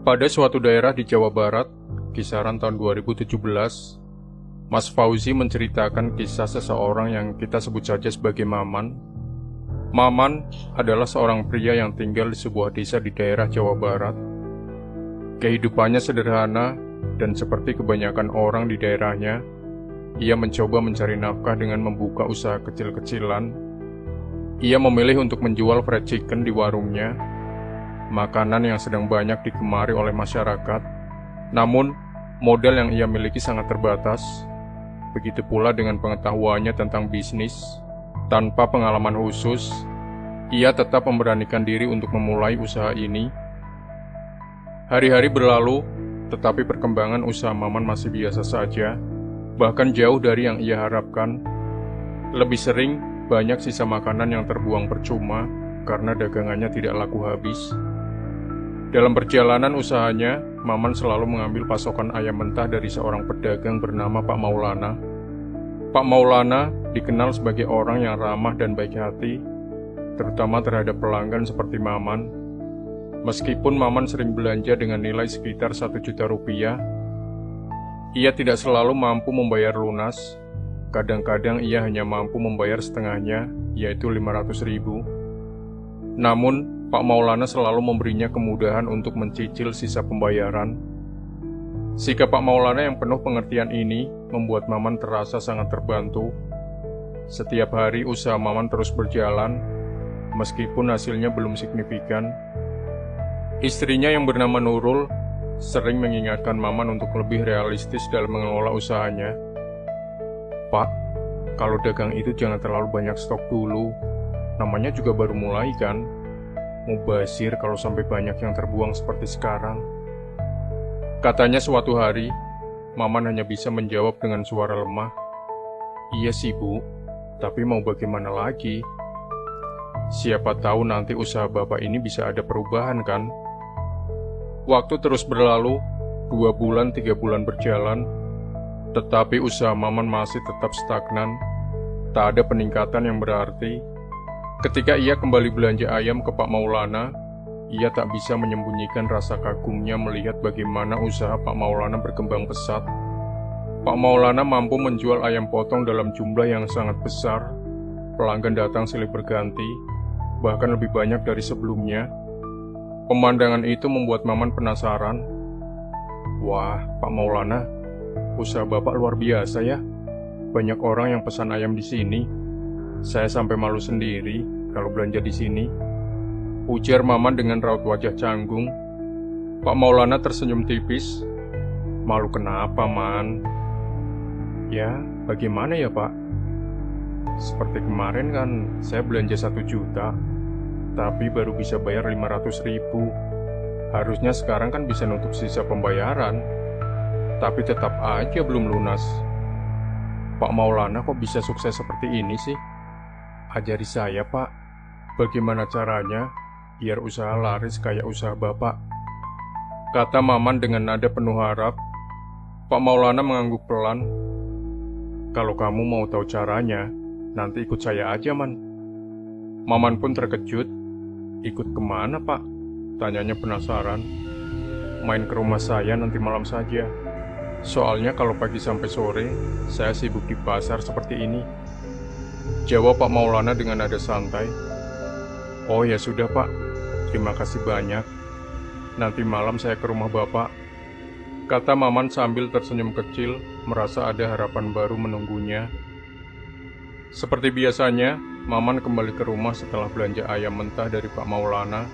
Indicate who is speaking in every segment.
Speaker 1: Pada suatu daerah di Jawa Barat, kisaran tahun 2017, Mas Fauzi menceritakan kisah seseorang yang kita sebut saja sebagai Maman. Maman adalah seorang pria yang tinggal di sebuah desa di daerah Jawa Barat. Kehidupannya sederhana dan seperti kebanyakan orang di daerahnya, ia mencoba mencari nafkah dengan membuka usaha kecil-kecilan. Ia memilih untuk menjual fried chicken di warungnya, makanan yang sedang banyak digemari oleh masyarakat. Namun, modal yang ia miliki sangat terbatas. Begitu pula dengan pengetahuannya tentang bisnis. Tanpa pengalaman khusus, ia tetap memberanikan diri untuk memulai usaha ini. Hari-hari berlalu, tetapi perkembangan usaha Maman masih biasa saja, bahkan jauh dari yang ia harapkan. Lebih sering, banyak sisa makanan yang terbuang percuma karena dagangannya tidak laku habis. Dalam perjalanan usahanya, Maman selalu mengambil pasokan ayam mentah dari seorang pedagang bernama Pak Maulana. Pak Maulana dikenal sebagai orang yang ramah dan baik hati, terutama terhadap pelanggan seperti Maman. Meskipun Maman sering belanja dengan nilai sekitar 1 juta rupiah, ia tidak selalu mampu membayar lunas. Kadang-kadang ia hanya mampu membayar setengahnya, yaitu 500 ribu. Namun, Pak Maulana selalu memberinya kemudahan untuk mencicil sisa pembayaran. Sikap Pak Maulana yang penuh pengertian ini membuat Maman terasa sangat terbantu. Setiap hari usaha Maman terus berjalan, meskipun hasilnya belum signifikan. Istrinya yang bernama Nurul sering mengingatkan Maman untuk lebih realistis dalam mengelola usahanya. "Pak, kalau dagang itu jangan terlalu banyak stok dulu. Namanya juga baru mulai kan? Mubazir kalau sampai banyak yang terbuang seperti sekarang." Katanya suatu hari, Maman hanya bisa menjawab dengan suara lemah, "Iya sih Bu, tapi mau bagaimana lagi? Siapa tahu nanti usaha Bapak ini bisa ada perubahan kan?" Waktu terus berlalu, 2 bulan, 3 bulan berjalan, tetapi usaha Maman masih tetap stagnan. Tak ada peningkatan yang berarti. Ketika ia kembali belanja ayam ke Pak Maulana, ia tak bisa menyembunyikan rasa kagumnya melihat bagaimana usaha Pak Maulana berkembang pesat. Pak Maulana mampu menjual ayam potong dalam jumlah yang sangat besar. Pelanggan datang silih berganti, bahkan lebih banyak dari sebelumnya. Pemandangan itu membuat Maman penasaran. "Wah, Pak Maulana, usaha Bapak luar biasa ya. Banyak orang yang pesan ayam di sini. Saya sampai malu sendiri kalau belanja di sini," ujar Maman dengan raut wajah canggung. Pak Maulana tersenyum tipis. "Malu kenapa, Man?" "Ya, bagaimana ya, Pak? Seperti kemarin kan saya belanja 1 juta, tapi baru bisa bayar 500 ribu. Harusnya sekarang kan bisa nutup sisa pembayaran, tapi tetap aja belum lunas. Pak Maulana kok bisa sukses seperti ini sih? Ajari saya, Pak. Bagaimana caranya biar usaha laris kayak usaha Bapak?" kata Maman dengan nada penuh harap. Pak Maulana mengangguk pelan. "Kalau kamu mau tahu caranya, nanti ikut saya aja, Man." Maman pun terkejut. "Ikut kemana, Pak?" tanyanya penasaran. "Main ke rumah saya nanti malam saja. Soalnya kalau pagi sampai sore, saya sibuk di pasar seperti ini," jawab Pak Maulana dengan nada santai. "Oh ya sudah, Pak. Terima kasih banyak. Nanti malam saya ke rumah Bapak," kata Maman sambil tersenyum kecil, merasa ada harapan baru menunggunya. Seperti biasanya, Maman kembali ke rumah setelah belanja ayam mentah dari Pak Maulana.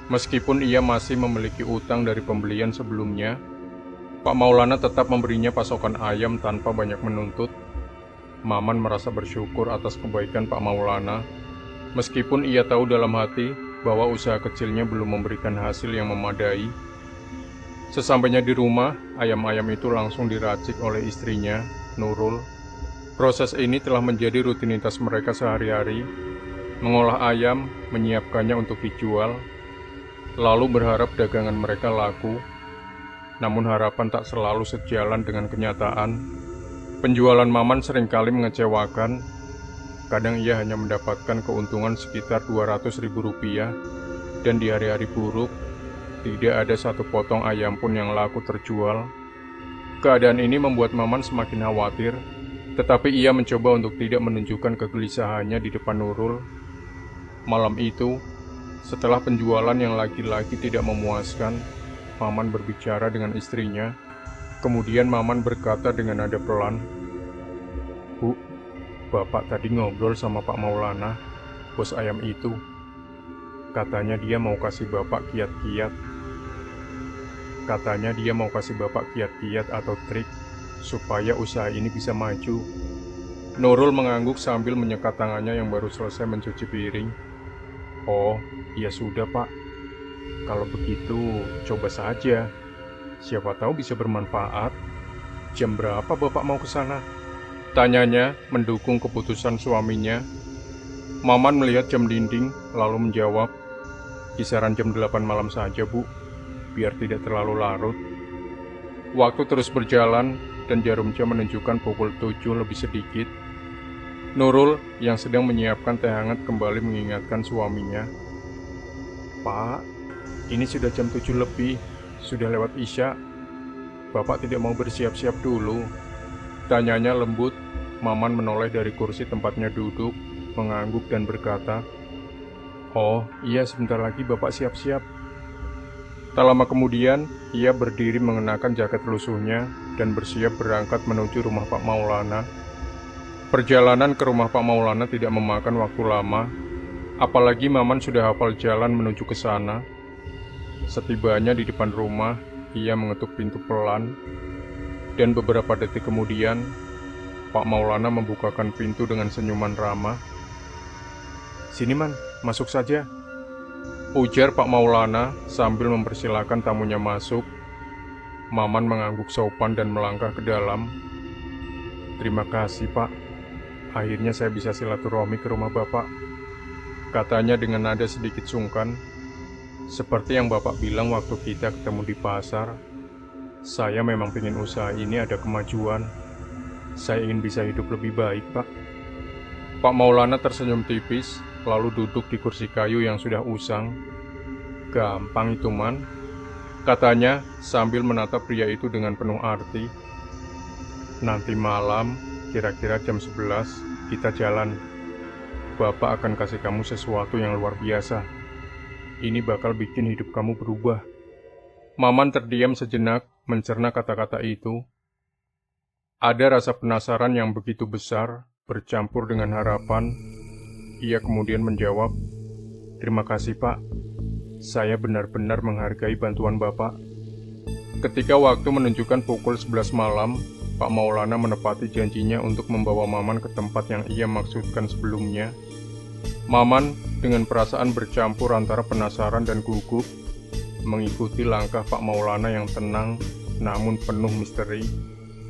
Speaker 1: Meskipun ia masih memiliki utang dari pembelian sebelumnya, Pak Maulana tetap memberinya pasokan ayam tanpa banyak menuntut. Maman merasa bersyukur atas kebaikan Pak Maulana, meskipun ia tahu dalam hati bahwa usaha kecilnya belum memberikan hasil yang memadai. Sesampainya di rumah, ayam-ayam itu langsung diracik oleh istrinya, Nurul. Proses ini telah menjadi rutinitas mereka sehari-hari, mengolah ayam, menyiapkannya untuk dijual, lalu berharap dagangan mereka laku. Namun harapan tak selalu sejalan dengan kenyataan. Penjualan Maman seringkali mengecewakan. Kadang ia hanya mendapatkan keuntungan sekitar 200 ribu rupiah, dan di hari-hari buruk, tidak ada satu potong ayam pun yang laku terjual. Keadaan ini membuat Maman semakin khawatir, tetapi ia mencoba untuk tidak menunjukkan kegelisahannya di depan Nurul. Malam itu, setelah penjualan yang lagi-lagi tidak memuaskan, Maman berbicara dengan istrinya. Kemudian Maman berkata dengan nada pelan, "Bu, Bapak tadi ngobrol sama Pak Maulana, bos ayam itu. Katanya dia mau kasih Bapak kiat-kiat. Katanya dia mau kasih Bapak kiat-kiat atau trik supaya usaha ini bisa maju." Nurul mengangguk sambil menyekat tangannya yang baru selesai mencuci piring. "Oh, ya sudah Pak. Kalau begitu, coba saja. Siapa tahu bisa bermanfaat. Jam berapa Bapak mau ke sana?" Tanyanya mendukung keputusan suaminya. Maman melihat jam dinding lalu menjawab, "Kisaran jam 8 malam saja Bu, biar tidak terlalu larut." Waktu terus berjalan dan jarum jam menunjukkan pukul 7 lebih sedikit. Nurul yang sedang menyiapkan teh hangat kembali mengingatkan suaminya, "Pak, ini sudah jam 7 lebih, sudah lewat Isya. Bapak tidak mau bersiap-siap dulu?" Tanyanya lembut. Maman menoleh dari kursi tempatnya duduk, mengangguk dan berkata, "Oh iya, sebentar lagi Bapak siap-siap." Tak lama kemudian, ia berdiri mengenakan jaket lusuhnya dan bersiap berangkat menuju rumah Pak Maulana. Perjalanan ke rumah Pak Maulana tidak memakan waktu lama, apalagi Maman sudah hafal jalan menuju ke sana. Setibanya di depan rumah, ia mengetuk pintu pelan, dan beberapa detik kemudian, Pak Maulana membukakan pintu dengan senyuman ramah. "Sini Man, masuk saja," ujar Pak Maulana sambil mempersilahkan tamunya masuk. Maman mengangguk sopan dan melangkah ke dalam. "Terima kasih Pak, akhirnya saya bisa silaturahmi ke rumah Bapak," katanya dengan nada sedikit sungkan. "Seperti yang Bapak bilang waktu kita ketemu di pasar, saya memang ingin usaha ini ada kemajuan. Saya ingin bisa hidup lebih baik, Pak." Pak Maulana tersenyum tipis, lalu duduk di kursi kayu yang sudah usang. "Gampang itu, Man," katanya sambil menatap pria itu dengan penuh arti. "Nanti malam, kira-kira jam 11, kita jalan. Bapak akan kasih kamu sesuatu yang luar biasa. Ini bakal bikin hidup kamu berubah." Maman terdiam sejenak, mencerna kata-kata itu. Ada rasa penasaran yang begitu besar, bercampur dengan harapan. Ia kemudian menjawab, "Terima kasih Pak, saya benar-benar menghargai bantuan Bapak." Ketika waktu menunjukkan pukul 11 malam, Pak Maulana menepati janjinya untuk membawa Maman ke tempat yang ia maksudkan sebelumnya. Maman dengan perasaan bercampur antara penasaran dan gugup, mengikuti langkah Pak Maulana yang tenang namun penuh misteri.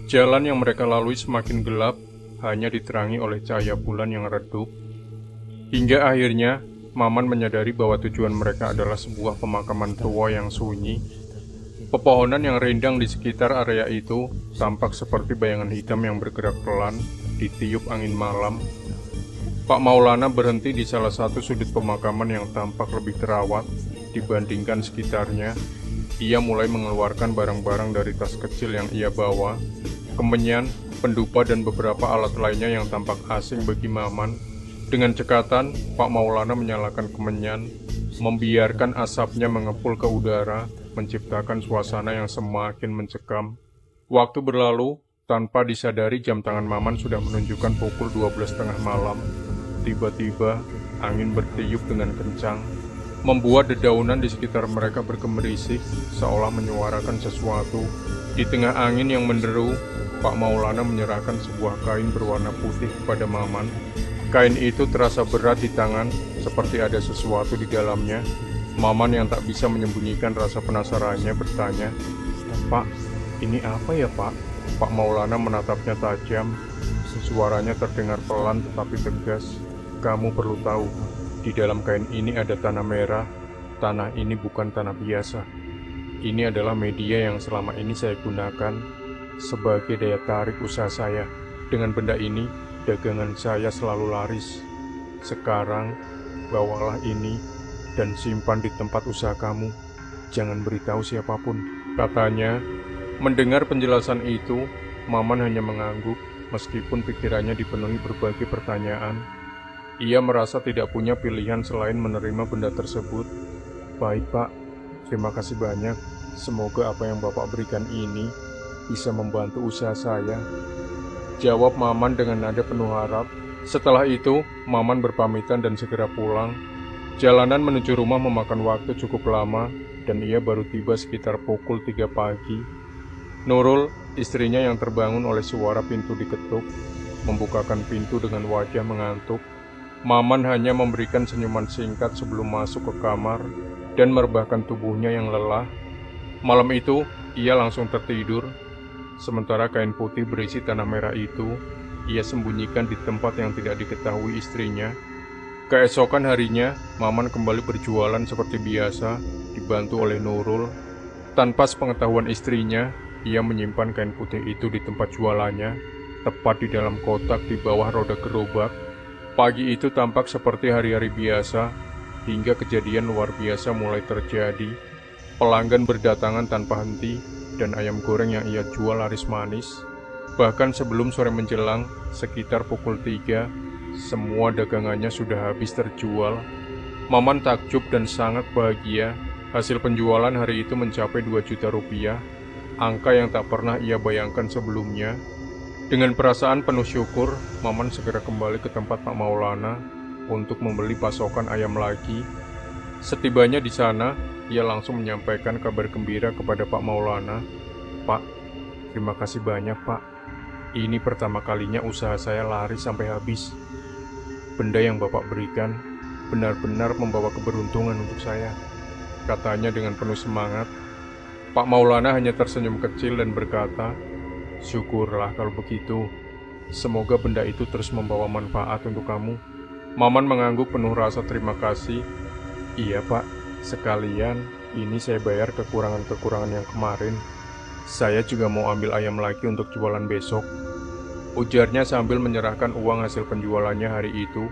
Speaker 1: Jalan yang mereka lalui semakin gelap, hanya diterangi oleh cahaya bulan yang redup. Hingga akhirnya, Maman menyadari bahwa tujuan mereka adalah sebuah pemakaman tua yang sunyi. Pepohonan yang rindang di sekitar area itu tampak seperti bayangan hitam yang bergerak pelan, ditiup angin malam. Pak Maulana berhenti di salah satu sudut pemakaman yang tampak lebih terawat dibandingkan sekitarnya. Ia mulai mengeluarkan barang-barang dari tas kecil yang ia bawa, kemenyan, pendupa dan beberapa alat lainnya yang tampak asing bagi Maman. Dengan cekatan, Pak Maulana menyalakan kemenyan, membiarkan asapnya mengepul ke udara, menciptakan suasana yang semakin mencekam. Waktu berlalu, tanpa disadari jam tangan Maman sudah menunjukkan pukul 12:30 malam. Tiba-tiba, angin bertiup dengan kencang, membuat dedaunan di sekitar mereka bergemerisik, seolah menyuarakan sesuatu. Di tengah angin yang menderu, Pak Maulana menyerahkan sebuah kain berwarna putih kepada Maman. Kain itu terasa berat di tangan, seperti ada sesuatu di dalamnya. Maman yang tak bisa menyembunyikan rasa penasarannya bertanya, "Pak, ini apa ya Pak?" Pak Maulana menatapnya tajam. Suaranya terdengar pelan tetapi tegas. "Kamu perlu tahu, di dalam kain ini ada tanah merah. Tanah ini bukan tanah biasa. Ini adalah media yang selama ini saya gunakan sebagai daya tarik usaha saya. Dengan benda ini, dagangan saya selalu laris. Sekarang, bawalah ini dan simpan di tempat usaha kamu. Jangan beritahu siapapun, katanya. Mendengar penjelasan itu, Maman hanya mengangguk meskipun pikirannya dipenuhi berbagai pertanyaan. Ia merasa tidak punya pilihan selain menerima benda tersebut. Baik Pak, terima kasih banyak. Semoga apa yang Bapak berikan ini bisa membantu usaha saya, jawab Maman dengan nada penuh harap. Setelah itu, Maman berpamitan dan segera pulang. Jalanan menuju rumah memakan waktu cukup lama, dan ia baru tiba sekitar pukul 3 pagi. Nurul, istrinya yang terbangun oleh suara pintu diketuk, membukakan pintu dengan wajah mengantuk. Maman hanya memberikan senyuman singkat sebelum masuk ke kamar dan merebahkan tubuhnya yang lelah. Malam itu, ia langsung tertidur. Sementara kain putih berisi tanah merah itu, ia sembunyikan di tempat yang tidak diketahui istrinya. Keesokan harinya, Maman kembali berjualan seperti biasa, dibantu oleh Nurul. Tanpa sepengetahuan istrinya, ia menyimpan kain putih itu di tempat jualannya, tepat di dalam kotak di bawah roda gerobak. Pagi itu tampak seperti hari-hari biasa, hingga kejadian luar biasa mulai terjadi. Pelanggan berdatangan tanpa henti, dan ayam goreng yang ia jual laris manis. Bahkan sebelum sore menjelang, sekitar pukul 3, semua dagangannya sudah habis terjual. Maman takjub dan sangat bahagia. Hasil penjualan hari itu mencapai 2 juta rupiah, angka yang tak pernah ia bayangkan sebelumnya. Dengan perasaan penuh syukur, Maman segera kembali ke tempat Pak Maulana untuk membeli pasokan ayam lagi. Setibanya di sana, ia langsung menyampaikan kabar gembira kepada Pak Maulana. Pak, terima kasih banyak Pak. Ini pertama kalinya usaha saya laris sampai habis. Benda yang Bapak berikan benar-benar membawa keberuntungan untuk saya, katanya dengan penuh semangat. Pak Maulana hanya tersenyum kecil dan berkata, syukurlah kalau begitu. Semoga benda itu terus membawa manfaat untuk kamu. Maman mengangguk penuh rasa terima kasih. Iya Pak, sekalian ini saya bayar kekurangan-kekurangan yang kemarin. Saya juga mau ambil ayam lagi untuk jualan besok, ujarnya sambil menyerahkan uang hasil penjualannya hari itu.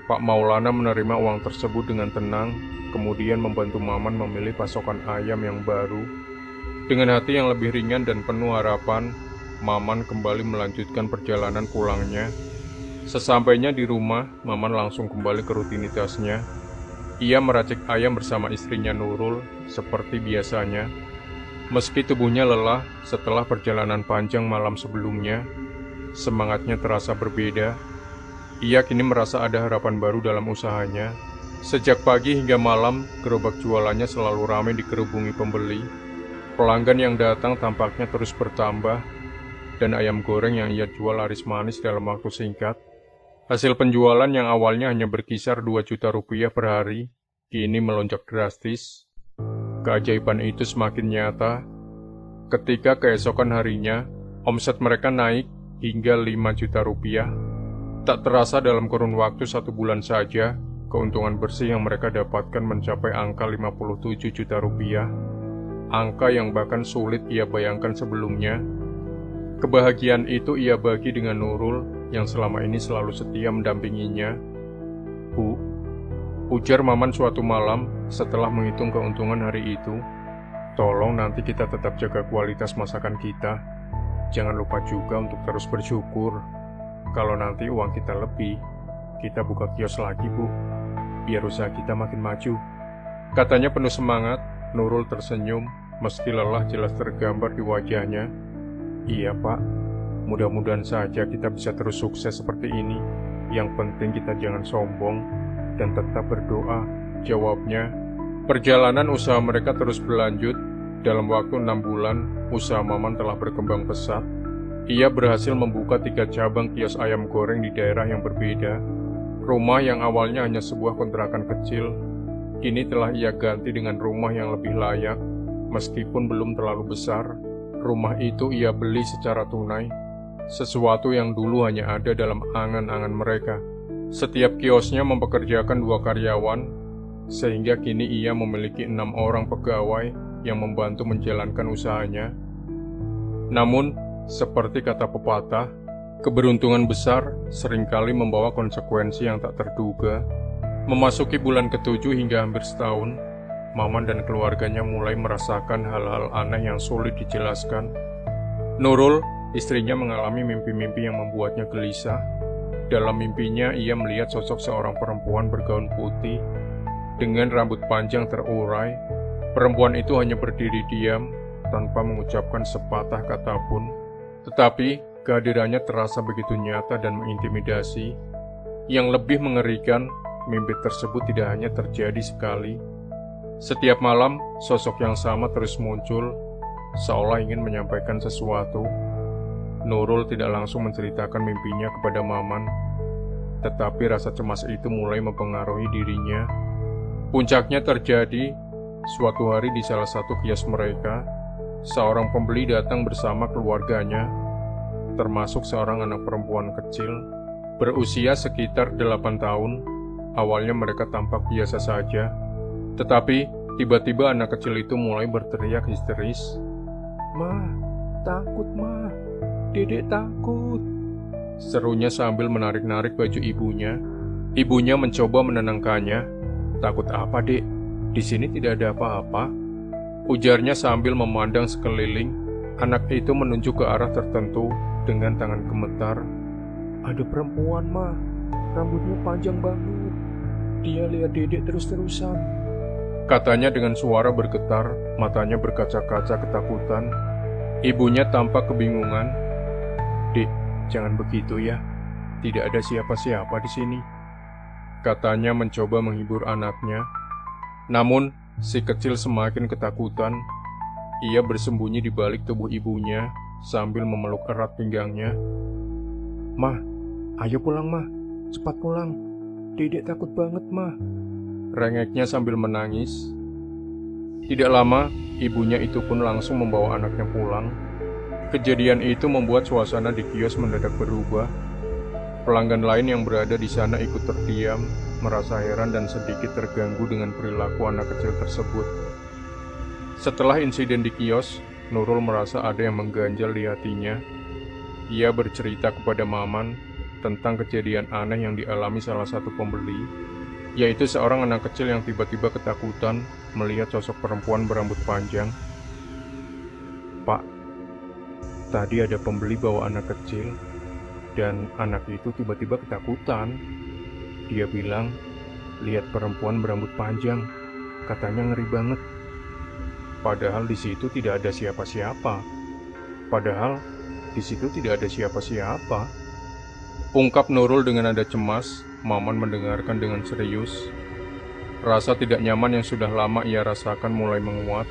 Speaker 1: Pak Maulana menerima uang tersebut dengan tenang, kemudian membantu Maman memilih pasokan ayam yang baru. Dengan hati yang lebih ringan dan penuh harapan, Maman kembali melanjutkan perjalanan pulangnya. Sesampainya di rumah, Maman langsung kembali ke rutinitasnya. Ia meracik ayam bersama istrinya Nurul, seperti biasanya. Meski tubuhnya lelah setelah perjalanan panjang malam sebelumnya, semangatnya terasa berbeda. Ia kini merasa ada harapan baru dalam usahanya. Sejak pagi hingga malam, gerobak jualannya selalu ramai dikerubungi pembeli. Pelanggan yang datang tampaknya terus bertambah, dan ayam goreng yang ia jual laris manis dalam waktu singkat. Hasil penjualan yang awalnya hanya berkisar 2 juta rupiah per hari, kini melonjak drastis. Keajaiban itu semakin nyata ketika keesokan harinya, omset mereka naik hingga 5 juta rupiah. Tak terasa dalam kurun waktu 1 bulan saja, keuntungan bersih yang mereka dapatkan mencapai angka 57 juta rupiah, angka yang bahkan sulit ia bayangkan sebelumnya. Kebahagiaan itu ia bagi dengan Nurul yang selama ini selalu setia mendampinginya. Bu, ujar Maman suatu malam setelah menghitung keuntungan hari itu, tolong nanti kita tetap jaga kualitas masakan kita. Jangan lupa juga untuk terus bersyukur. Kalau nanti uang kita lebih, kita buka kios lagi Bu, biar usaha kita makin maju, katanya penuh semangat. Nurul tersenyum, meski lelah jelas tergambar di wajahnya. Iya Pak, mudah-mudahan saja kita bisa terus sukses seperti ini. Yang penting kita jangan sombong dan tetap berdoa, jawabnya. Perjalanan usaha mereka terus berlanjut. Dalam waktu 6 bulan, usaha Maman telah berkembang pesat. Ia berhasil membuka 3 cabang kios ayam goreng di daerah yang berbeda. Rumah yang awalnya hanya sebuah kontrakan kecil, kini telah ia ganti dengan rumah yang lebih layak. Meskipun belum terlalu besar, rumah itu ia beli secara tunai, sesuatu yang dulu hanya ada dalam angan-angan mereka. Setiap kiosnya mempekerjakan 2 karyawan, sehingga kini ia memiliki 6 orang pegawai yang membantu menjalankan usahanya. Namun, seperti kata pepatah, keberuntungan besar seringkali membawa konsekuensi yang tak terduga. Memasuki bulan ke-7 hingga hampir setahun, Maman dan keluarganya mulai merasakan hal-hal aneh yang sulit dijelaskan. Nurul, istrinya, mengalami mimpi-mimpi yang membuatnya gelisah. Dalam mimpinya, ia melihat sosok seorang perempuan bergaun putih dengan rambut panjang terurai. Perempuan itu hanya berdiri diam tanpa mengucapkan sepatah kata pun. Tetapi kehadirannya terasa begitu nyata dan mengintimidasi. Yang lebih mengerikan, mimpi tersebut tidak hanya terjadi sekali. Setiap malam, sosok yang sama terus muncul, seolah ingin menyampaikan sesuatu. Nurul tidak langsung menceritakan mimpinya kepada Maman, tetapi rasa cemas itu mulai mempengaruhi dirinya. Puncaknya terjadi suatu hari di salah satu kios mereka. Seorang pembeli datang bersama keluarganya, termasuk seorang anak perempuan kecil, berusia sekitar 8 tahun. Awalnya mereka tampak biasa saja, tetapi tiba-tiba anak kecil itu mulai berteriak histeris. "Ma, takut ma, Dedek takut," serunya sambil menarik-narik baju ibunya. Ibunya mencoba menenangkannya. "Takut apa, Dek? Di sini tidak ada apa-apa," ujarnya sambil memandang sekeliling. Anak itu menunjuk ke arah tertentu dengan tangan gemetar. "Ada perempuan, Ma. Rambutnya panjang banget. Dia lihat Dedek terus-terusan," katanya dengan suara bergetar, matanya berkaca-kaca ketakutan. Ibunya tampak kebingungan. "Dek, jangan begitu ya. Tidak ada siapa-siapa di sini," katanya mencoba menghibur anaknya. Namun, si kecil semakin ketakutan. Ia bersembunyi di balik tubuh ibunya sambil memeluk erat pinggangnya. "Ma, ayo pulang, Ma. Cepat pulang. Dedek takut banget, Ma," rengeknya sambil menangis. Tidak lama, ibunya itu pun langsung membawa anaknya pulang. Kejadian itu membuat suasana di kios mendadak berubah. Pelanggan lain yang berada di sana ikut terdiam, merasa heran dan sedikit terganggu dengan perilaku anak kecil tersebut. Setelah insiden di kios, Nurul merasa ada yang mengganjal di hatinya. Ia bercerita kepada Maman tentang kejadian aneh yang dialami salah satu pembeli, yaitu seorang anak kecil yang tiba-tiba ketakutan melihat sosok perempuan berambut panjang. "Pak, tadi ada pembeli bawa anak kecil, dan anak itu tiba-tiba ketakutan. Dia bilang, lihat perempuan berambut panjang, katanya ngeri banget. Padahal di situ tidak ada siapa-siapa. Padahal di situ tidak ada siapa-siapa," ungkap Nurul dengan nada cemas. Maman mendengarkan dengan serius. Rasa tidak nyaman yang sudah lama ia rasakan mulai menguat.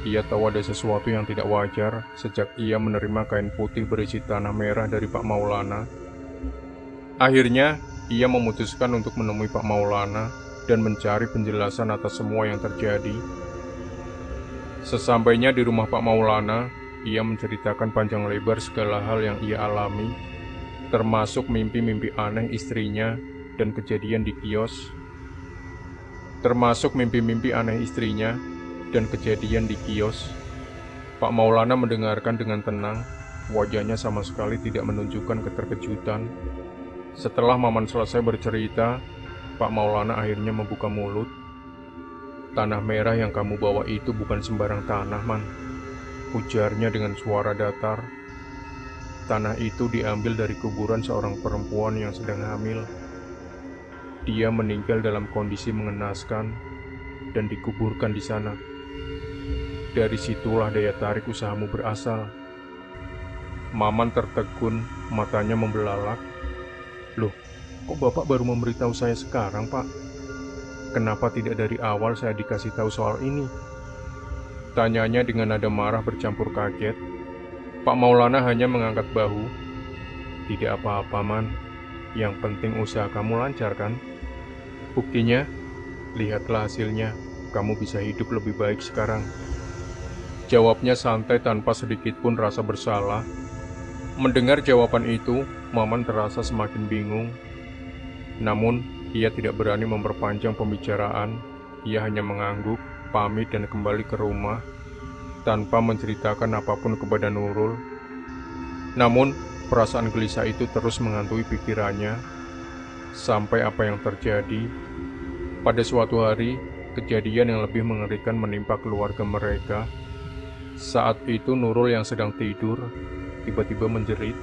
Speaker 1: Ia tahu ada sesuatu yang tidak wajar sejak ia menerima kain putih berisi tanah merah dari Pak Maulana. Akhirnya, ia memutuskan untuk menemui Pak Maulana dan mencari penjelasan atas semua yang terjadi. Sesampainya di rumah Pak Maulana, ia menceritakan panjang lebar segala hal yang ia alami, termasuk mimpi-mimpi aneh istrinya dan kejadian di kios. Pak Maulana mendengarkan dengan tenang. Wajahnya sama sekali tidak menunjukkan keterkejutan. Setelah Maman selesai bercerita, Pak Maulana akhirnya membuka mulut. "Tanah merah yang kamu bawa itu bukan sembarang tanah, Man," ujarnya dengan suara datar. "Tanah itu diambil dari kuburan seorang perempuan yang sedang hamil. Dia meninggal dalam kondisi mengenaskan dan dikuburkan di sana. Dari situlah daya tarik usahamu berasal." Maman tertegun, matanya membelalak. "Loh, kok Bapak baru memberitahu saya sekarang, Pak? Kenapa tidak dari awal saya dikasih tahu soal ini?" tanyanya dengan nada marah bercampur kaget. Pak Maulana hanya mengangkat bahu. "Tidak apa-apa, Man. Yang penting usaha kamu lancar, kan? Buktinya, lihatlah hasilnya. Kamu bisa hidup lebih baik sekarang," jawabnya santai tanpa sedikit pun rasa bersalah. Mendengar jawaban itu, Maman terasa semakin bingung. Namun, ia tidak berani memperpanjang pembicaraan. Ia hanya mengangguk, pamit dan kembali ke rumah, tanpa menceritakan apapun kepada Nurul. Namun, perasaan gelisah itu terus menghantui pikirannya. Sampai apa yang terjadi. Pada suatu hari, kejadian yang lebih mengerikan menimpa keluarga mereka. Saat itu Nurul yang sedang tidur tiba-tiba menjerit.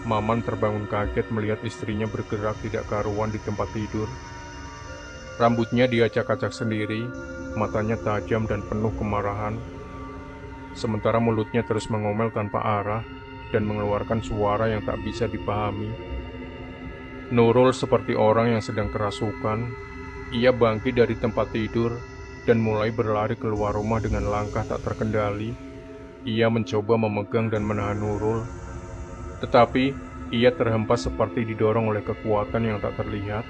Speaker 1: Maman terbangun kaget melihat istrinya bergerak tidak karuan di tempat tidur. Rambutnya diacak-acak sendiri, matanya tajam dan penuh kemarahan. Sementara mulutnya terus mengomel tanpa arah dan mengeluarkan suara yang tak bisa dipahami. Nurul seperti orang yang sedang kerasukan. Ia bangkit dari tempat tidur dan mulai berlari keluar rumah dengan langkah tak terkendali. Ia mencoba memegang dan menahan Nurul, tetapi ia terhempas seperti didorong oleh kekuatan yang tak terlihat.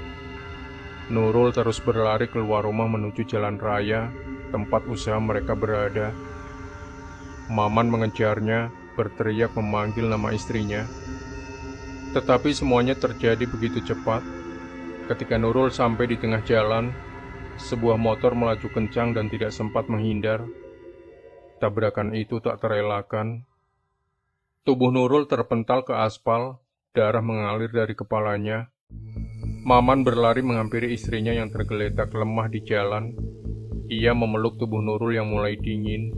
Speaker 1: Nurul terus berlari keluar rumah menuju jalan raya, tempat usaha mereka berada. Maman mengejarnya, berteriak memanggil nama istrinya. Tetapi semuanya terjadi begitu cepat. Ketika Nurul sampai di tengah jalan, sebuah motor melaju kencang dan tidak sempat menghindar. Tabrakan itu tak terelakkan. Tubuh Nurul terpental ke aspal, darah mengalir dari kepalanya. Maman berlari menghampiri istrinya yang tergeletak lemah di jalan. Ia memeluk tubuh Nurul yang mulai dingin.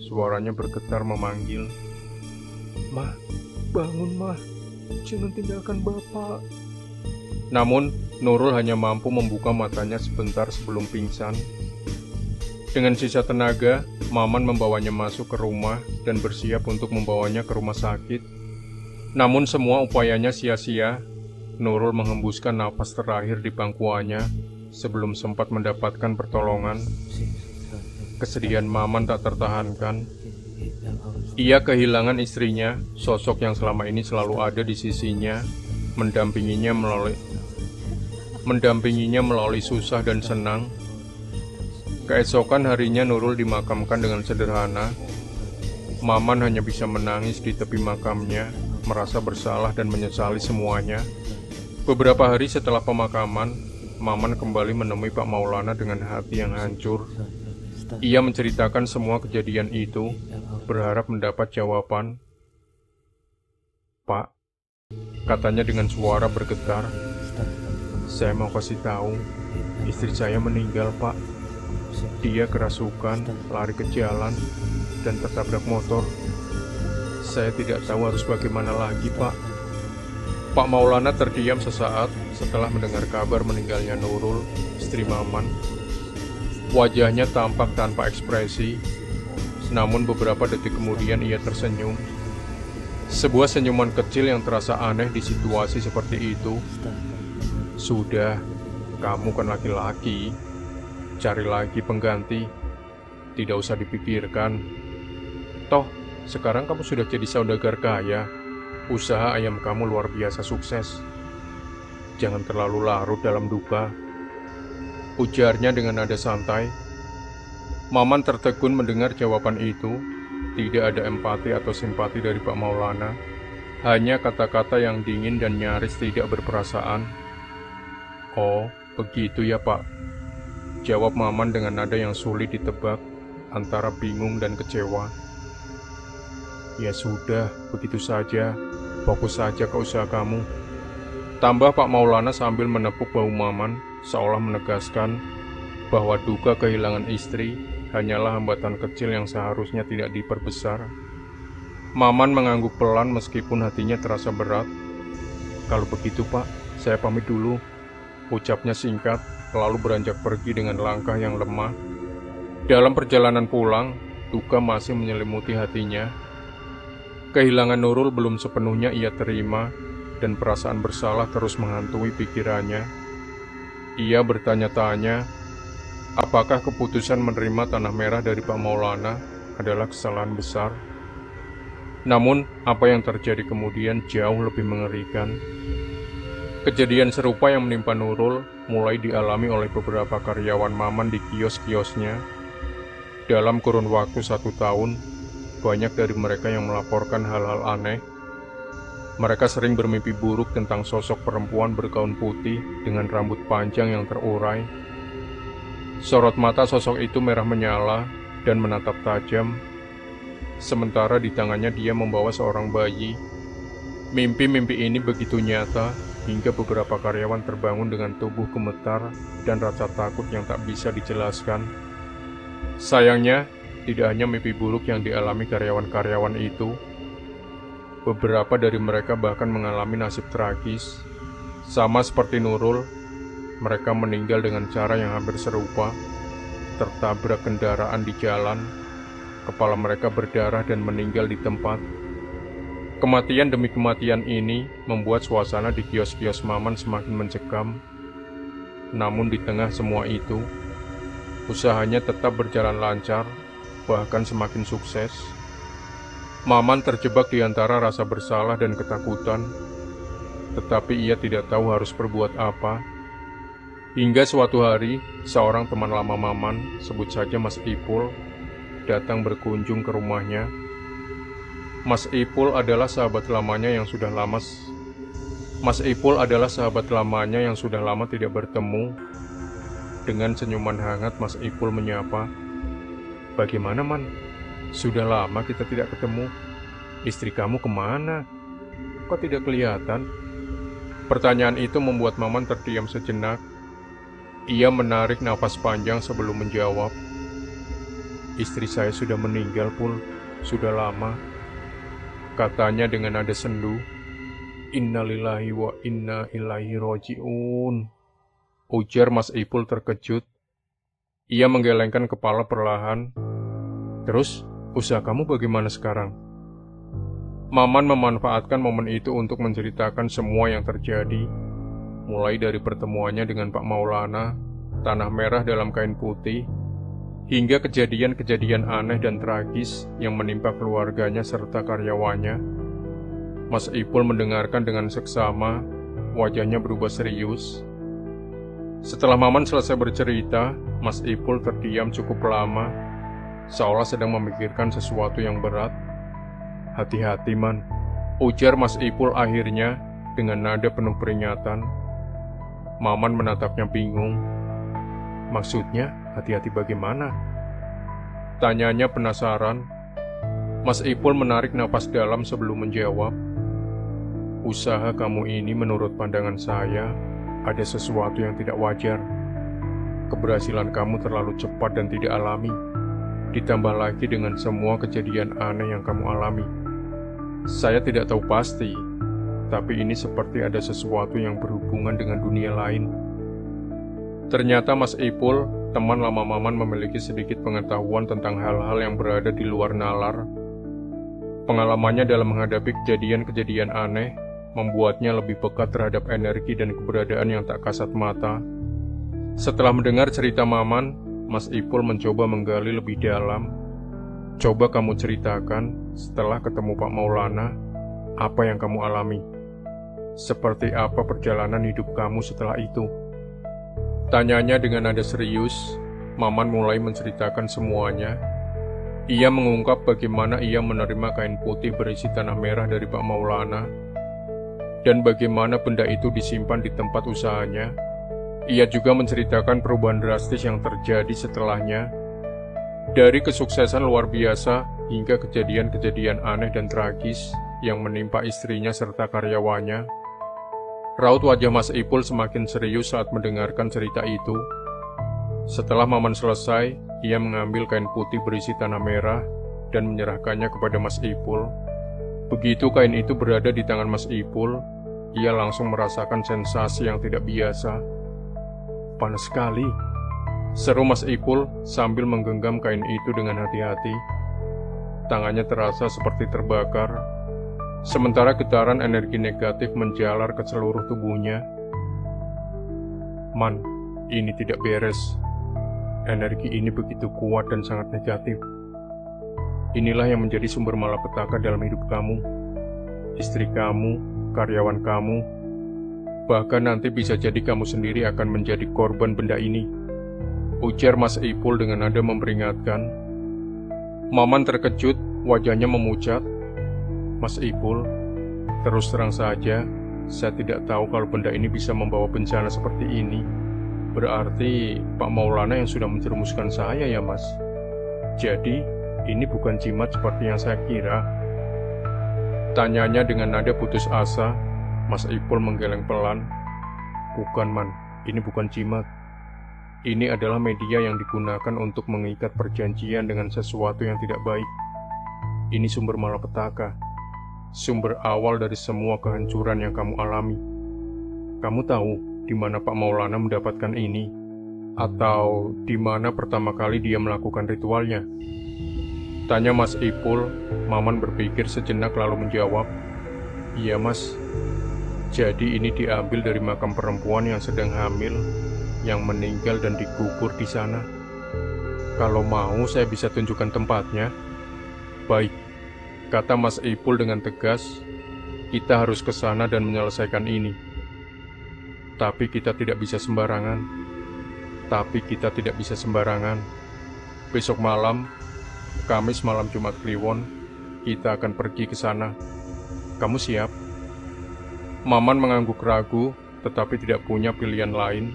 Speaker 1: Suaranya bergetar memanggil, "Mah, bangun mah, jangan tinggalkan Bapak." Namun, Nurul hanya mampu membuka matanya sebentar sebelum pingsan. Dengan sisa tenaga, Maman membawanya masuk ke rumah dan bersiap untuk membawanya ke rumah sakit. Namun semua upayanya sia-sia. Nurul menghembuskan napas terakhir di pangkuannya sebelum sempat mendapatkan pertolongan. Kesedihan Maman tak tertahankan. Ia kehilangan istrinya, sosok yang selama ini selalu ada di sisinya, mendampinginya melalui susah dan senang. Keesokan harinya Nurul dimakamkan dengan sederhana. Maman hanya bisa menangis di tepi makamnya, merasa bersalah dan menyesali semuanya. Beberapa hari setelah pemakaman, Maman kembali menemui Pak Maulana dengan hati yang hancur. Ia menceritakan semua kejadian itu, berharap mendapat jawaban. "Pak," katanya dengan suara bergetar, "saya mau kasih tahu, istri saya meninggal, Pak. Dia kerasukan, lari ke jalan, dan tertabrak motor. Saya tidak tahu harus bagaimana lagi, Pak." Pak Maulana terdiam sesaat setelah mendengar kabar meninggalnya Nurul, istri Maman. Wajahnya tampak tanpa ekspresi, namun beberapa detik kemudian ia tersenyum. Sebuah senyuman kecil yang terasa aneh di situasi seperti itu. "Sudah, kamu kan laki-laki. Cari lagi pengganti. Tidak usah dipikirkan. Toh, sekarang kamu sudah jadi saudagar kaya. Usaha ayam kamu luar biasa sukses. Jangan terlalu larut dalam duka," ujarnya dengan nada santai. Maman tertegun mendengar jawaban itu. Tidak ada empati atau simpati dari Pak Maulana. Hanya kata-kata yang dingin dan nyaris tidak berperasaan. "Oh, begitu ya, Pak," jawab Maman dengan nada yang sulit ditebak, antara bingung dan kecewa. "Ya sudah, begitu saja. Fokus saja ke usaha kamu," tambah Pak Maulana sambil menepuk bahu Maman, seolah menegaskan bahwa duka kehilangan istri hanyalah hambatan kecil yang seharusnya tidak diperbesar. Maman mengangguk pelan meskipun hatinya terasa berat. "Kalau begitu, Pak, saya pamit dulu," ucapnya singkat, lalu beranjak pergi dengan langkah yang lemah. Dalam perjalanan pulang, duka masih menyelimuti hatinya. Kehilangan Nurul belum sepenuhnya ia terima, dan perasaan bersalah terus menghantui pikirannya. Ia bertanya-tanya, apakah keputusan menerima tanah merah dari Pak Maulana adalah kesalahan besar? Namun, apa yang terjadi kemudian jauh lebih mengerikan. Kejadian serupa yang menimpa Nurul mulai dialami oleh beberapa karyawan Maman di kios-kiosnya. Dalam kurun waktu 1 tahun, banyak dari mereka yang melaporkan hal-hal aneh. Mereka sering bermimpi buruk tentang sosok perempuan bergaun putih dengan rambut panjang yang terurai. Sorot mata sosok itu merah menyala dan menatap tajam. Sementara di tangannya dia membawa seorang bayi. Mimpi-mimpi ini begitu nyata hingga beberapa karyawan terbangun dengan tubuh gemetar dan rasa takut yang tak bisa dijelaskan. Sayangnya, tidak hanya mimpi buruk yang dialami karyawan-karyawan itu, beberapa dari mereka bahkan mengalami nasib tragis. Sama seperti Nurul, mereka meninggal dengan cara yang hampir serupa, tertabrak kendaraan di jalan, kepala mereka berdarah dan meninggal di tempat. Kematian demi kematian ini membuat suasana di kios-kios Maman semakin mencekam. Namun di tengah semua itu, usahanya tetap berjalan lancar, bahkan semakin sukses. Maman terjebak di antara rasa bersalah dan ketakutan, tetapi ia tidak tahu harus berbuat apa. Hingga suatu hari, seorang teman lama Maman, sebut saja Mas Ipul, datang berkunjung ke rumahnya. Mas Ipul adalah sahabat lamanya yang sudah lama tidak bertemu. Dengan senyuman hangat, Mas Ipul menyapa, "Bagaimana, Man? Sudah lama kita tidak ketemu. Istri kamu kemana? Kok tidak kelihatan?" Pertanyaan itu membuat Maman terdiam sejenak. Ia menarik nafas panjang sebelum menjawab, "Istri saya sudah meninggal, Pul. Sudah lama," katanya dengan nada sendu. "Innalillahi wa inna ilaihi roji'un," ujar Mas Ipul terkejut. Ia menggelengkan kepala perlahan. "Terus, usaha kamu bagaimana sekarang?" Maman memanfaatkan momen itu untuk menceritakan semua yang terjadi, mulai dari pertemuannya dengan Pak Maulana, tanah merah dalam kain putih, hingga kejadian-kejadian aneh dan tragis yang menimpa keluarganya serta karyawannya. Mas Ipul mendengarkan dengan seksama, wajahnya berubah serius. Setelah Maman selesai bercerita, Mas Ipul terdiam cukup lama, seolah sedang memikirkan sesuatu yang berat. "Hati-hati, Man," ujar Mas Ipul akhirnya dengan nada penuh peringatan. Maman menatapnya bingung. "Maksudnya, hati-hati bagaimana?" tanyanya penasaran. Mas Ipul menarik napas dalam sebelum menjawab, "Usaha kamu ini menurut pandangan saya ada sesuatu yang tidak wajar. Keberhasilan kamu terlalu cepat dan tidak alami, ditambah lagi dengan semua kejadian aneh yang kamu alami. Saya tidak tahu pasti, tapi ini seperti ada sesuatu yang berhubungan dengan dunia lain." Ternyata Mas Ipul, teman lama Maman, memiliki sedikit pengetahuan tentang hal-hal yang berada di luar nalar. Pengalamannya dalam menghadapi kejadian-kejadian aneh membuatnya lebih peka terhadap energi dan keberadaan yang tak kasat mata. Setelah mendengar cerita Maman, Mas Ipul mencoba menggali lebih dalam. "Coba kamu ceritakan, setelah ketemu Pak Maulana, apa yang kamu alami? Seperti apa perjalanan hidup kamu setelah itu?" tanyanya dengan nada serius. Maman mulai menceritakan semuanya. Ia mengungkap bagaimana ia menerima kain putih berisi tanah merah dari Pak Maulana, dan bagaimana benda itu disimpan di tempat usahanya. Ia juga menceritakan perubahan drastis yang terjadi setelahnya, dari kesuksesan luar biasa hingga kejadian-kejadian aneh dan tragis yang menimpa istrinya serta karyawannya. Raut wajah Mas Ipul semakin serius saat mendengarkan cerita itu. Setelah Maman selesai, ia mengambil kain putih berisi tanah merah dan menyerahkannya kepada Mas Ipul. Begitu kain itu berada di tangan Mas Ipul, ia langsung merasakan sensasi yang tidak biasa. "Panas sekali," seru Mas Ipul sambil menggenggam kain itu dengan hati-hati. Tangannya terasa seperti terbakar, sementara getaran energi negatif menjalar ke seluruh tubuhnya. "Man, ini tidak beres. Energi ini begitu kuat dan sangat negatif. Inilah yang menjadi sumber malapetaka dalam hidup kamu, istri kamu, karyawan kamu. Bahkan nanti bisa jadi kamu sendiri akan menjadi korban benda ini," ujar Mas Ipul dengan nada memperingatkan. Maman terkejut, wajahnya memucat. "Mas Ipul, terus terang saja, saya tidak tahu kalau benda ini bisa membawa bencana seperti ini. Berarti Pak Maulana yang sudah menjerumuskan saya ya, Mas? Jadi, ini bukan jimat seperti yang saya kira?" tanyanya dengan nada putus asa. Mas Ipul menggeleng pelan. Bukan, Man. Ini bukan jimat. Ini adalah media yang digunakan untuk mengikat perjanjian dengan sesuatu yang tidak baik. Ini sumber malapetaka. Sumber awal dari semua kehancuran yang kamu alami. Kamu tahu di mana Pak Maulana mendapatkan ini? Atau di mana pertama kali dia melakukan ritualnya? Tanya Mas Ipul. Maman berpikir sejenak lalu menjawab, iya Mas. Jadi ini diambil dari makam perempuan yang sedang hamil, yang meninggal dan dikubur di sana. Kalau mau saya bisa tunjukkan tempatnya. Baik, kata Mas Ipul dengan tegas. Kita harus ke sana dan menyelesaikan ini. Tapi kita tidak bisa sembarangan. Besok malam, Kamis malam Jumat Kliwon, kita akan pergi ke sana. Kamu siap? Maman mengangguk ragu, tetapi tidak punya pilihan lain.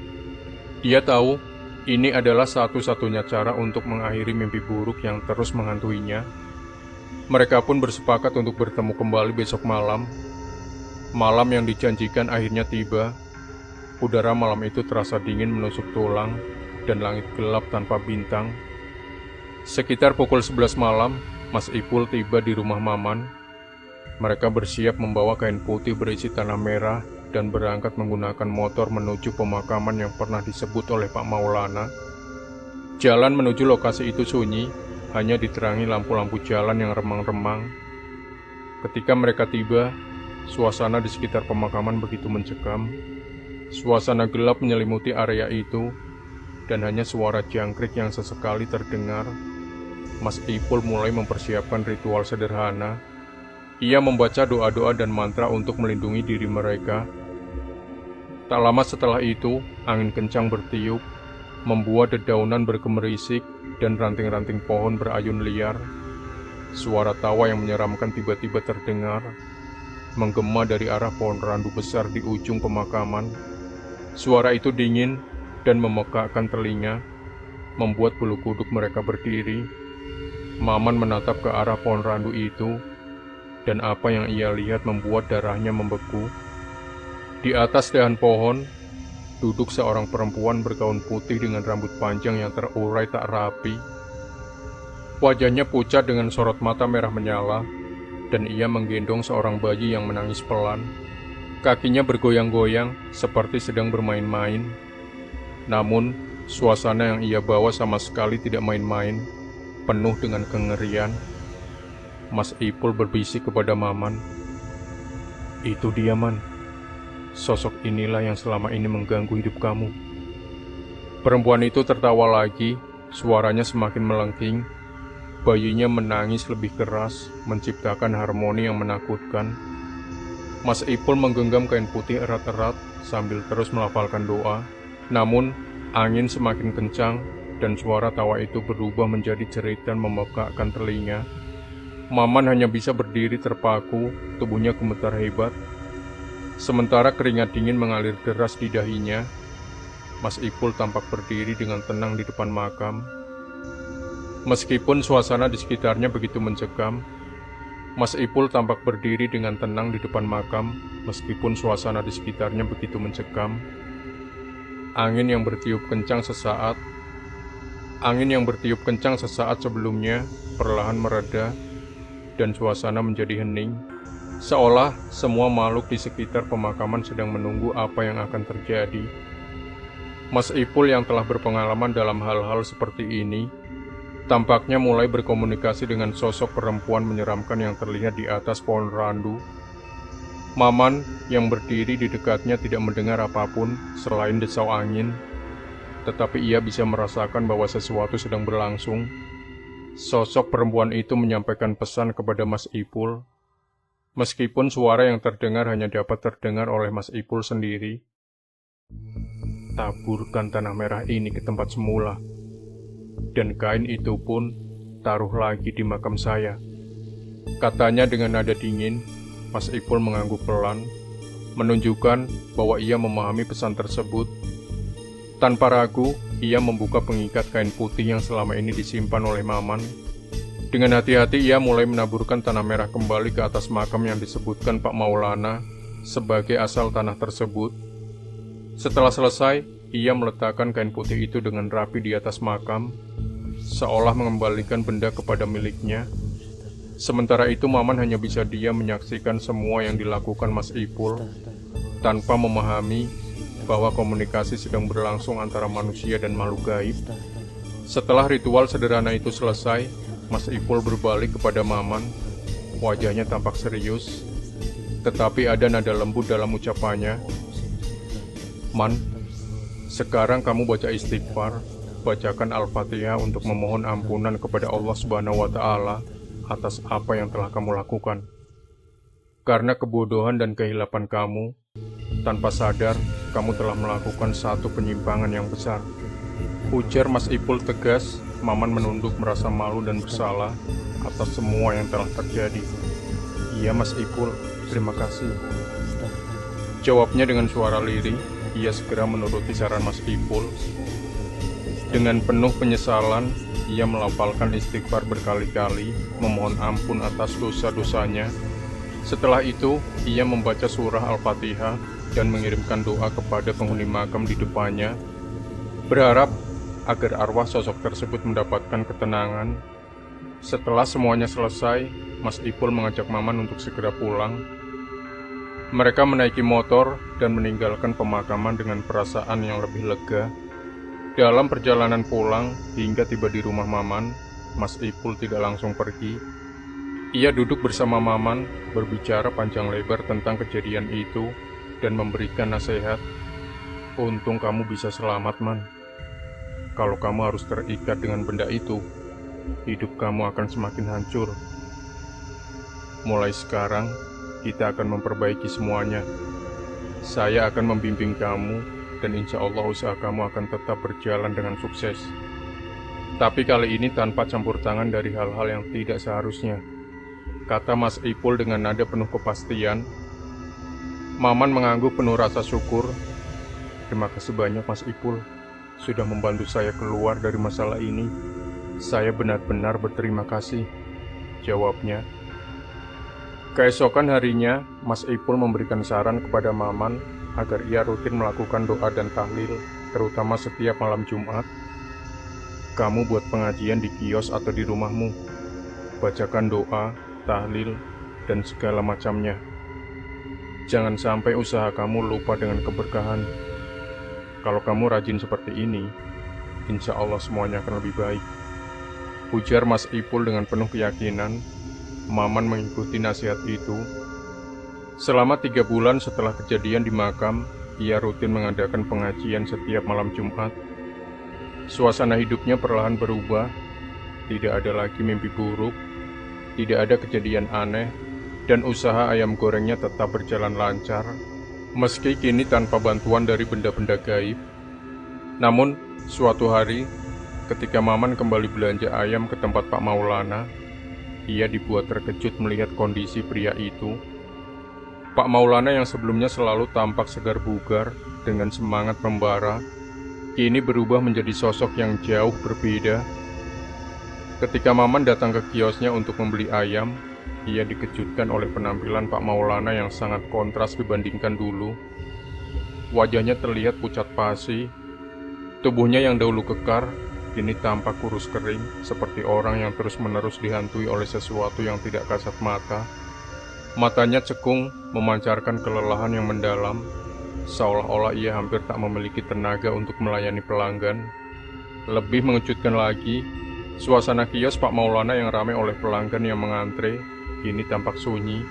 Speaker 1: Dia tahu ini adalah satu-satunya cara untuk mengakhiri mimpi buruk yang terus menghantuinya. Mereka pun bersepakat untuk bertemu kembali besok malam. Malam yang dijanjikan akhirnya tiba. Udara malam itu terasa dingin menusuk tulang, dan langit gelap tanpa bintang. Sekitar pukul 11 malam, Mas Ipul tiba di rumah Maman. Mereka bersiap membawa kain putih berisi tanah merah dan berangkat menggunakan motor menuju pemakaman yang pernah disebut oleh Pak Maulana. Jalan menuju lokasi itu sunyi, hanya diterangi lampu-lampu jalan yang remang-remang. Ketika mereka tiba, suasana di sekitar pemakaman begitu mencekam. Suasana gelap menyelimuti area itu, dan hanya suara jangkrik yang sesekali terdengar. Mas Ipul mulai mempersiapkan ritual sederhana. Ia membaca doa-doa dan mantra untuk melindungi diri mereka. Tak lama setelah itu, angin kencang bertiup, membuat dedaunan bergemerisik dan ranting-ranting pohon berayun liar. Suara tawa yang menyeramkan tiba-tiba terdengar, menggema dari arah pohon randu besar di ujung pemakaman. Suara itu dingin dan memekakkan telinga, membuat bulu kuduk mereka berdiri. Maman menatap ke arah pohon randu itu, dan apa yang ia lihat membuat darahnya membeku. Di atas dahan pohon, duduk seorang perempuan bergaun putih dengan rambut panjang yang terurai tak rapi. Wajahnya pucat dengan sorot mata merah menyala, dan ia menggendong seorang bayi yang menangis pelan. Kakinya bergoyang-goyang seperti sedang bermain-main. Namun, suasana yang ia bawa sama sekali tidak main-main, penuh dengan kengerian. Mas Ipul berbisik kepada Maman, "Itu dia, Man. Sosok inilah yang selama ini mengganggu hidup kamu." Perempuan itu tertawa lagi, suaranya semakin melengking. Bayinya menangis lebih keras, menciptakan harmoni yang menakutkan. Mas Ipul menggenggam kain putih erat-erat sambil terus melafalkan doa. Namun, angin semakin kencang dan suara tawa itu berubah menjadi jerit dan memekakkan telinga. Maman hanya bisa berdiri terpaku, tubuhnya gemetar hebat. Sementara keringat dingin mengalir deras di dahinya, Mas Ipul tampak berdiri dengan tenang di depan makam. Meskipun suasana di sekitarnya begitu mencekam, Mas Ipul tampak berdiri dengan tenang di depan makam, meskipun suasana di sekitarnya begitu mencekam. Angin yang bertiup kencang sesaat sebelumnya perlahan mereda, dan suasana menjadi hening, seolah semua makhluk di sekitar pemakaman sedang menunggu apa yang akan terjadi. Mas Ipul yang telah berpengalaman dalam hal-hal seperti ini, tampaknya mulai berkomunikasi dengan sosok perempuan menyeramkan yang terlihat di atas pohon randu. Maman yang berdiri di dekatnya tidak mendengar apapun selain desau angin, tetapi ia bisa merasakan bahwa sesuatu sedang berlangsung. Sosok perempuan itu menyampaikan pesan kepada Mas Ipul, meskipun suara yang terdengar hanya dapat terdengar oleh Mas Ipul sendiri. Taburkan tanah merah ini ke tempat semula, dan kain itu pun taruh lagi di makam saya, katanya dengan nada dingin. Mas Ipul mengangguk pelan, menunjukkan bahwa ia memahami pesan tersebut. Tanpa ragu, ia membuka pengikat kain putih yang selama ini disimpan oleh Maman. Dengan hati-hati ia mulai menaburkan tanah merah kembali ke atas makam yang disebutkan Pak Maulana sebagai asal tanah tersebut. Setelah selesai, ia meletakkan kain putih itu dengan rapi di atas makam, seolah mengembalikan benda kepada miliknya. Sementara itu Maman hanya bisa diam menyaksikan semua yang dilakukan Mas Ipul, tanpa memahami bahwa komunikasi sedang berlangsung antara manusia dan makhluk gaib. Setelah ritual sederhana itu selesai, Mas Ipul berbalik kepada Maman. Wajahnya tampak serius, tetapi ada nada lembut dalam ucapannya. "Man, sekarang kamu baca istighfar, bacakan Al-Fatihah untuk memohon ampunan kepada Allah Subhanahu wa Ta'ala atas apa yang telah kamu lakukan. Karena kebodohan dan kehilapan kamu, tanpa sadar kamu telah melakukan satu penyimpangan yang besar." Ujar Mas Ipul tegas. Maman menunduk merasa malu dan bersalah atas semua yang telah terjadi. "Iya Mas Ipul, terima kasih," jawabnya dengan suara lirih. Ia segera menuruti saran Mas Ipul. Dengan penuh penyesalan, ia melafalkan istighfar berkali-kali, memohon ampun atas dosa-dosanya. Setelah itu, ia membaca surah Al-Fatihah dan mengirimkan doa kepada penghuni makam di depannya, berharap agar arwah sosok tersebut mendapatkan ketenangan. Setelah semuanya selesai, Mas Ipul mengajak Maman untuk segera pulang. Mereka menaiki motor dan meninggalkan pemakaman dengan perasaan yang lebih lega. Dalam perjalanan pulang, hingga tiba di rumah Maman, Mas Ipul tidak langsung pergi. Ia duduk bersama Maman, berbicara panjang lebar tentang kejadian itu, dan memberikan nasihat. "Untung kamu bisa selamat, Man. Kalau kamu harus terikat dengan benda itu, hidup kamu akan semakin hancur. Mulai sekarang, kita akan memperbaiki semuanya. Saya akan membimbing kamu, dan insya Allah usaha kamu akan tetap berjalan dengan sukses. Tapi kali ini tanpa campur tangan dari hal-hal yang tidak seharusnya," kata Mas Ipul dengan nada penuh kepastian. Maman mengangguk penuh rasa syukur. "Terima kasih banyak Mas Ipul, sudah membantu saya keluar dari masalah ini. Saya benar-benar berterima kasih," jawabnya. Keesokan harinya, Mas Ipul memberikan saran kepada Maman agar ia rutin melakukan doa dan tahlil, terutama setiap malam Jumat. "Kamu buat pengajian di kios atau di rumahmu. Bacakan doa, tahlil, dan segala macamnya. Jangan sampai usaha kamu lupa dengan keberkahan. Kalau kamu rajin seperti ini, insya Allah semuanya akan lebih baik," ujar Mas Ipul dengan penuh keyakinan. Maman mengikuti nasihat itu. Selama 3 bulan setelah kejadian di makam, ia rutin mengadakan pengajian setiap malam Jumat. Suasana hidupnya perlahan berubah. Tidak ada lagi mimpi buruk, tidak ada kejadian aneh, dan usaha ayam gorengnya tetap berjalan lancar, meski kini tanpa bantuan dari benda-benda gaib. Namun, suatu hari, ketika Maman kembali belanja ayam ke tempat Pak Maulana, ia dibuat terkejut melihat kondisi pria itu. Pak Maulana yang sebelumnya selalu tampak segar bugar dengan semangat membara, kini berubah menjadi sosok yang jauh berbeda. Ketika Maman datang ke kiosnya untuk membeli ayam, ia dikejutkan oleh penampilan Pak Maulana yang sangat kontras dibandingkan dulu. Wajahnya terlihat pucat pasi. Tubuhnya yang dahulu kekar, kini tampak kurus kering, seperti orang yang terus-menerus dihantui oleh sesuatu yang tidak kasat mata. Matanya cekung, memancarkan kelelahan yang mendalam, seolah-olah ia hampir tak memiliki tenaga untuk melayani pelanggan. Lebih mengejutkan lagi, suasana kios Pak Maulana yang ramai oleh pelanggan yang mengantre, kini tampak sunyi.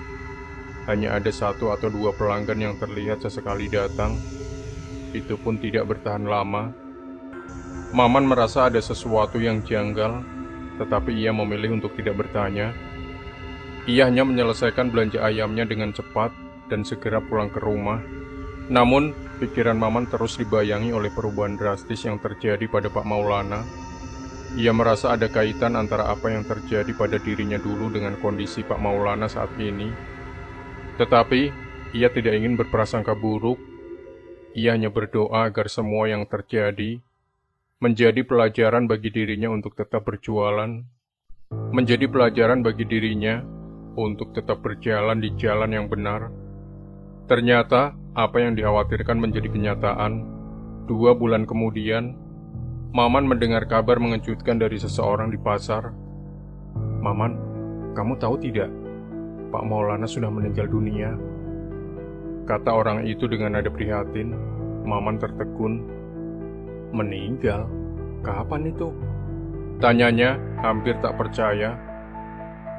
Speaker 1: Hanya ada 1 atau 2 pelanggan yang terlihat sesekali datang. Itu pun tidak bertahan lama. Maman merasa ada sesuatu yang janggal, tetapi ia memilih untuk tidak bertanya. Ia hanya menyelesaikan belanja ayamnya dengan cepat dan segera pulang ke rumah. Namun, pikiran Maman terus dibayangi oleh perubahan drastis yang terjadi pada Pak Maulana. Ia merasa ada kaitan antara apa yang terjadi pada dirinya dulu dengan kondisi Pak Maulana saat ini. Tetapi, ia tidak ingin berprasangka buruk. Ia hanya berdoa agar semua yang terjadi menjadi pelajaran bagi dirinya untuk tetap berjualan, menjadi pelajaran bagi dirinya untuk tetap berjalan di jalan yang benar. Ternyata, apa yang dikhawatirkan menjadi kenyataan. 2 bulan kemudian, Maman mendengar kabar mengejutkan dari seseorang di pasar. "Maman, kamu tahu tidak? Pak Maulana sudah meninggal dunia," kata orang itu dengan nada prihatin. Maman tertegun. "Meninggal? Kapan itu?" tanyanya hampir tak percaya.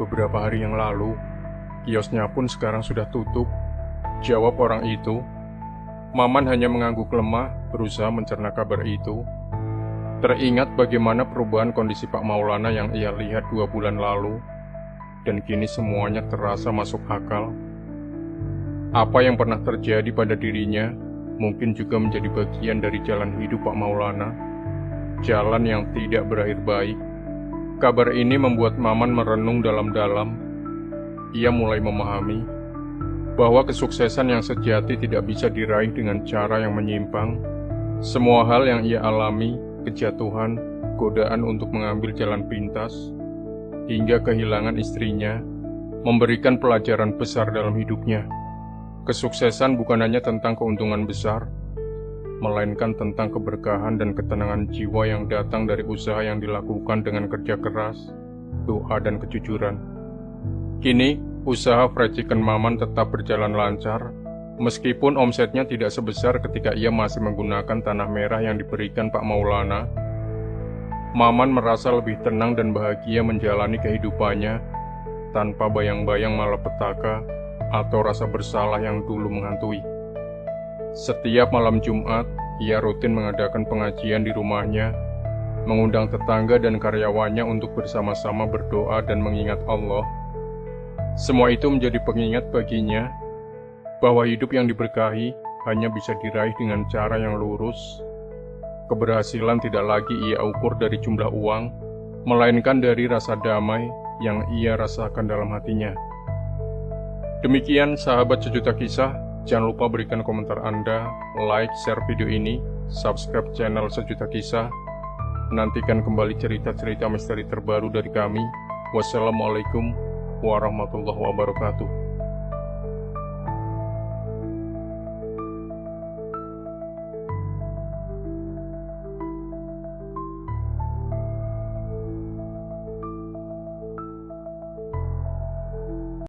Speaker 1: "Beberapa hari yang lalu. Kiosnya pun sekarang sudah tutup," jawab orang itu. Maman hanya mengangguk lemah, berusaha mencerna kabar itu. Teringat bagaimana perubahan kondisi Pak Maulana yang ia lihat 2 bulan lalu, dan kini semuanya terasa masuk akal. Apa yang pernah terjadi pada dirinya mungkin juga menjadi bagian dari jalan hidup Pak Maulana, jalan yang tidak berakhir baik. Kabar ini membuat Maman merenung dalam-dalam. Ia mulai memahami bahwa kesuksesan yang sejati tidak bisa diraih dengan cara yang menyimpang. Semua hal yang ia alami, kejatuhan, godaan untuk mengambil jalan pintas, hingga kehilangan istrinya, memberikan pelajaran besar dalam hidupnya. Kesuksesan bukan hanya tentang keuntungan besar, melainkan tentang keberkahan dan ketenangan jiwa yang datang dari usaha yang dilakukan dengan kerja keras, doa, dan kejujuran. Kini, usaha fried chicken Maman tetap berjalan lancar, meskipun omsetnya tidak sebesar ketika ia masih menggunakan tanah merah yang diberikan Pak Maulana. Maman merasa lebih tenang dan bahagia menjalani kehidupannya, tanpa bayang-bayang malapetaka atau rasa bersalah yang dulu menghantui. Setiap malam Jumat, ia rutin mengadakan pengajian di rumahnya, mengundang tetangga dan karyawannya untuk bersama-sama berdoa dan mengingat Allah. Semua itu menjadi pengingat baginya bahwa hidup yang diberkahi hanya bisa diraih dengan cara yang lurus. Keberhasilan tidak lagi ia ukur dari jumlah uang, melainkan dari rasa damai yang ia rasakan dalam hatinya. Demikian sahabat Sejuta Kisah, jangan lupa berikan komentar Anda, like, share video ini, subscribe channel Sejuta Kisah. Nantikan kembali cerita-cerita misteri terbaru dari kami. Wassalamualaikum warahmatullahi wabarakatuh.